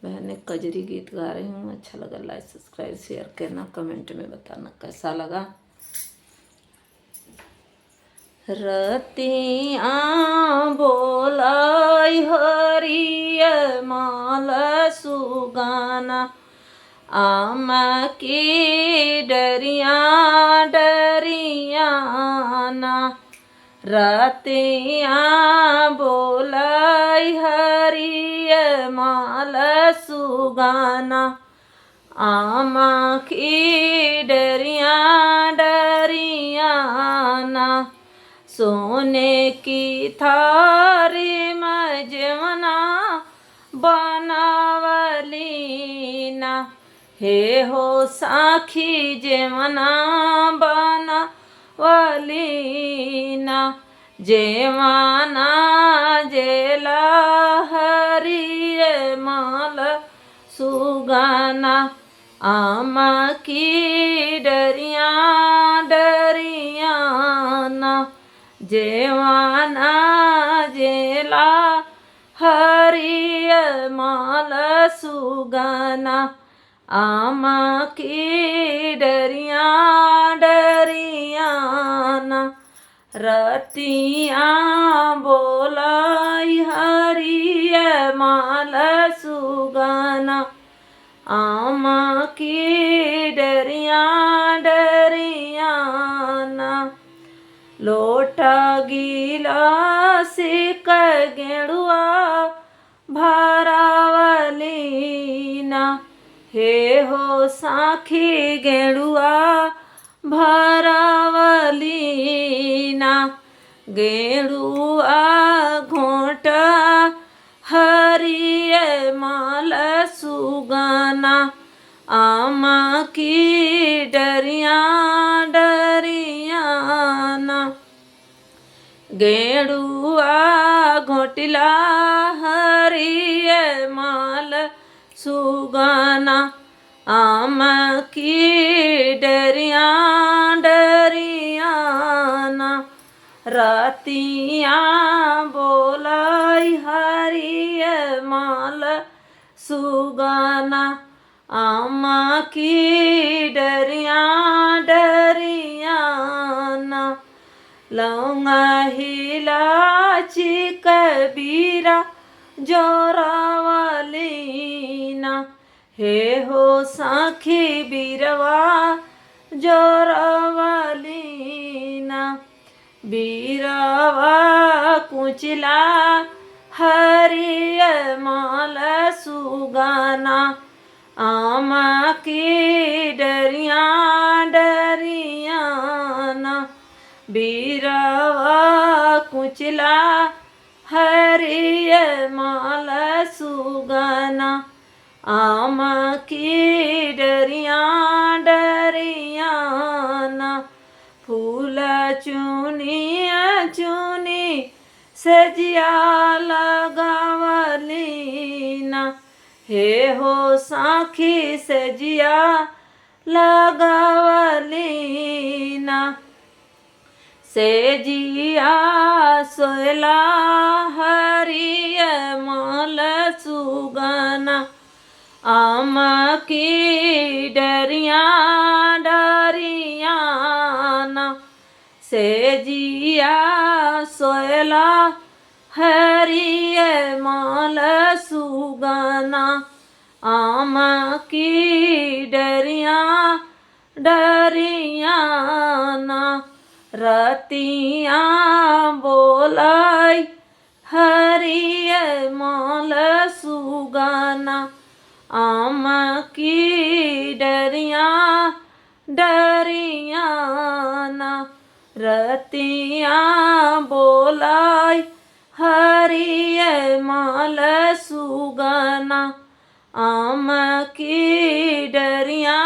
मैंने कजरी गीत गा रही हूँ। अच्छा लगा लाइक सब्सक्राइब शेयर करना, कमेंट में बताना कैसा लगा। रतिया बोलाई हरिय माल सुगाना, आम की डरिया डरियाना। रतिया बोलाई हरिय माल सुगाना, आम की डरिया डरियाना। सोने की थारी में जवना बनावलीना, हे हो साखी जवना बनावलीना। जेवाना जेला हरिय माल सुगाना, आम की डरिया डरियाना। जेवाना जेला हरिय माल सुगाना, आम की डरिया डरियाना। रतिया बोलाई हरिय माल सुगाना, आम की डरिया डरियाना। लोटा गिलासिक गेड़ुआ भरावलीना, हे हो साखी गेड़ुआ भरावलीना। गेड़ुआ घोटा हरिय माल सुगाना, आम की डरिया डरियाना। गेड़ुआ घोटिला हरिय माल सुगाना, आम की डरिया डरियाना। रतिया बोलाई हरिय माल सुगाना, आम की डरिया डरियाना। लौंगा हिलाची कबीरा जोरावलीना, हे हो साखी बीरवा जोरावलीना। बीरवा कुचला हरिय माल सुगाना, आम की डरिया डरियाना। बीरवा कुचला हरिय माल सुगाना, आम की डरिया डरियाना। फूल चुनी चुनी सजिया लगावलीना, हे हो साखी सजिया लगावलीना। सेजिया सोयला हरिय माल सुगाना, आम की डरिया डरियाना। सेजिया सोयला हरिय माल सुगाना, आम की डरिया डरियाना। रतिया बोलाई हरिय माल सुगाना, आम की डरिया डरियाना। रतिया बोलाई हरिय माल सुगाना, आम की डरिया